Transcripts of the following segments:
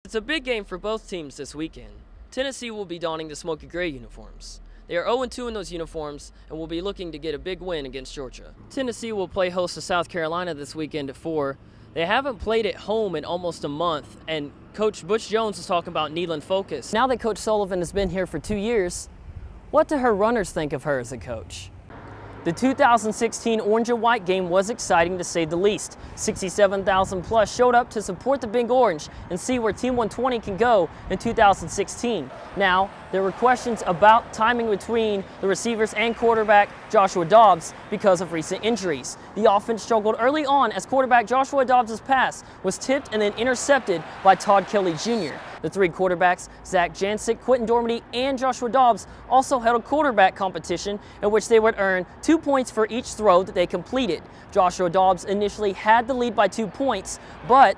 It's a big game for both teams this weekend. Tennessee will be donning the smoky gray uniforms. They are 0-2 in those uniforms and will be looking to get a big win against Georgia. Tennessee will play host to South Carolina this weekend at 4. They haven't played at home in almost a month, and Coach Butch Jones is talking about Neyland focus. Now that Coach Sullivan has been here for 2 years, what do her runners think of her as a coach? The 2016 Orange and White game was exciting to say the least. 67,000 plus showed up to support the Big Orange and see where Team 120 can go in 2016. Now, there were questions about timing between the receivers and quarterback Joshua Dobbs because of recent injuries. The offense struggled early on as quarterback Joshua Dobbs' pass was tipped and then intercepted by Todd Kelly Jr. The three quarterbacks, Zach Jancic, Quentin Dormady, and Joshua Dobbs, also held a quarterback competition in which they would earn 2 points for each throw that they completed. Joshua Dobbs initially had the lead by 2 points, but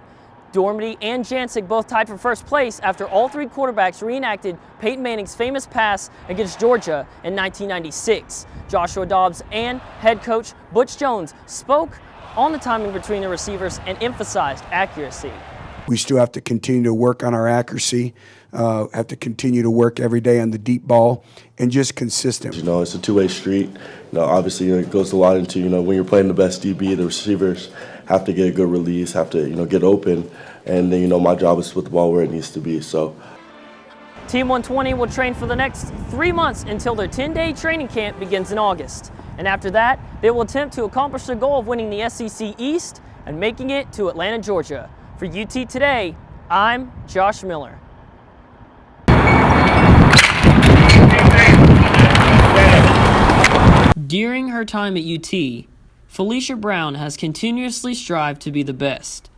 Dormady and Jancic both tied for first place after all three quarterbacks reenacted Peyton Manning's famous pass against Georgia in 1996. Joshua Dobbs and head coach Butch Jones spoke on the timing between the receivers and emphasized accuracy. We still have to continue to work on our accuracy, have to continue to work every day on the deep ball, and just consistent. You know, it's a two-way street. You know, obviously, it goes a lot into, when you're playing the best DB, the receivers have to get a good release, have to, get open, and then, my job is to put the ball where it needs to be. So, Team 120 will train for the next 3 months until their 10-day training camp begins in August. And after that, they will attempt to accomplish their goal of winning the SEC East and making it to Atlanta, Georgia. For UT Today, I'm Josh Miller. During her time at UT, Felicia Brown has continuously strived to be the best.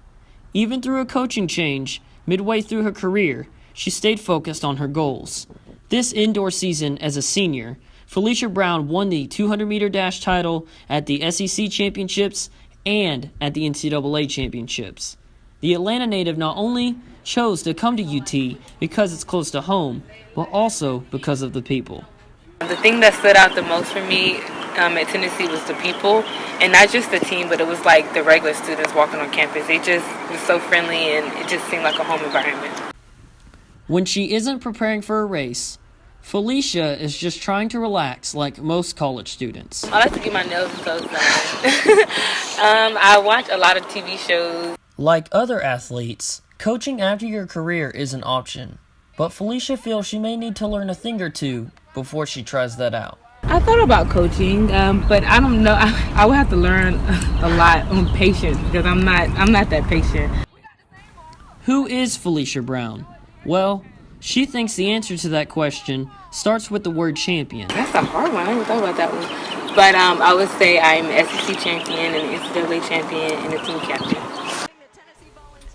Even through a coaching change, midway through her career, she stayed focused on her goals. This indoor season as a senior, Felicia Brown won the 200-meter dash title at the SEC Championships and at the NCAA Championships. The Atlanta native not only chose to come to UT because it's close to home, but also because of the people. The thing that stood out the most for me at Tennessee was the people, and not just the team, but it was like the regular students walking on campus. They just were so friendly, and it just seemed like a home environment. When she isn't preparing for a race, Felicia is just trying to relax like most college students. I like to get my nails and toes done. I watch a lot of TV shows. Like other athletes, coaching after your career is an option, but Felicia feels she may need to learn a thing or two before she tries that out. I thought about coaching, but I don't know. I would have to learn a lot on patience because I'm not that patient. Who is Felicia Brown? Well, she thinks the answer to that question starts with the word champion. That's a hard one. I never thought about that one. But I would say I'm SEC champion and NCAA champion and a team captain.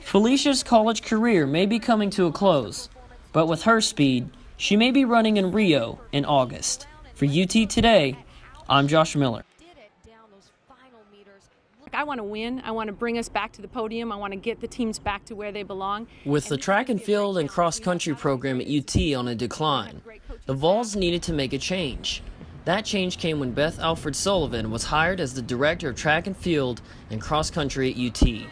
Felicia's college career may be coming to a close, but with her speed, she may be running in Rio in August. For UT Today, I'm Josh Miller. I want to win. I want to bring us back to the podium. I want to get the teams back to where they belong. With the track and field and cross-country program at UT on a decline, the Vols needed to make a change. That change came when Beth Alford Sullivan was hired as the director of track and field and cross-country at UT.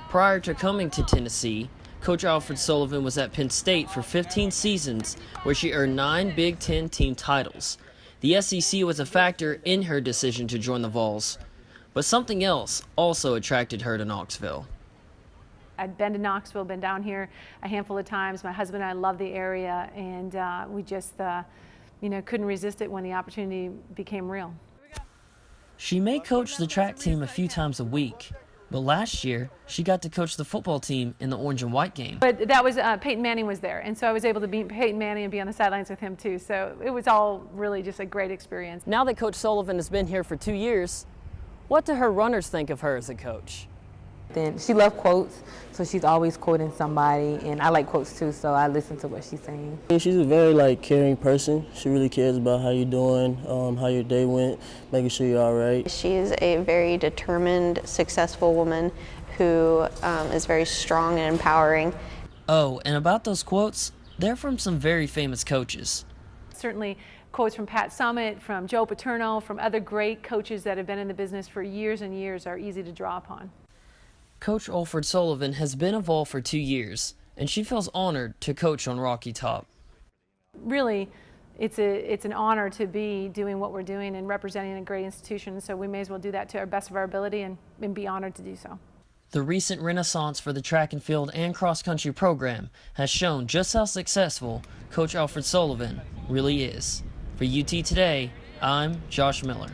Prior to coming to Tennessee, Coach Alfred Sullivan was at Penn State for 15 seasons, where she earned 9 Big Ten team titles. The SEC was a factor in her decision to join the Vols, but something else also attracted her to Knoxville. I'd been to Knoxville, been down here a handful of times. My husband and I love the area, and we just, couldn't resist it when the opportunity became real. She may coach the track team a few times a week, but last year, she got to coach the football team in the Orange and White game. But that was, Peyton Manning was there, and so I was able to meet Peyton Manning and be on the sidelines with him too. So it was all really just a great experience. Now that Coach Sullivan has been here for 2 years, what do her runners think of her as a coach? Then she loves quotes, so she's always quoting somebody, and I like quotes too, so I listen to what she's saying. She's a very caring person. She really cares about how you're doing, how your day went, making sure you're all right. She is a very determined, successful woman who is very strong and empowering. Oh, and about those quotes, they're from some very famous coaches. Certainly quotes from Pat Summitt, from Joe Paterno, from other great coaches that have been in the business for years and years are easy to draw upon. Coach Alfred Sullivan has been a Vol for 2 years, and she feels honored to coach on Rocky Top. Really, it's an honor to be doing what we're doing and representing a great institution, so we may as well do that to our best of our ability and be honored to do so. The recent renaissance for the track and field and cross-country program has shown just how successful Coach Alfred Sullivan really is. For UT Today, I'm Josh Miller.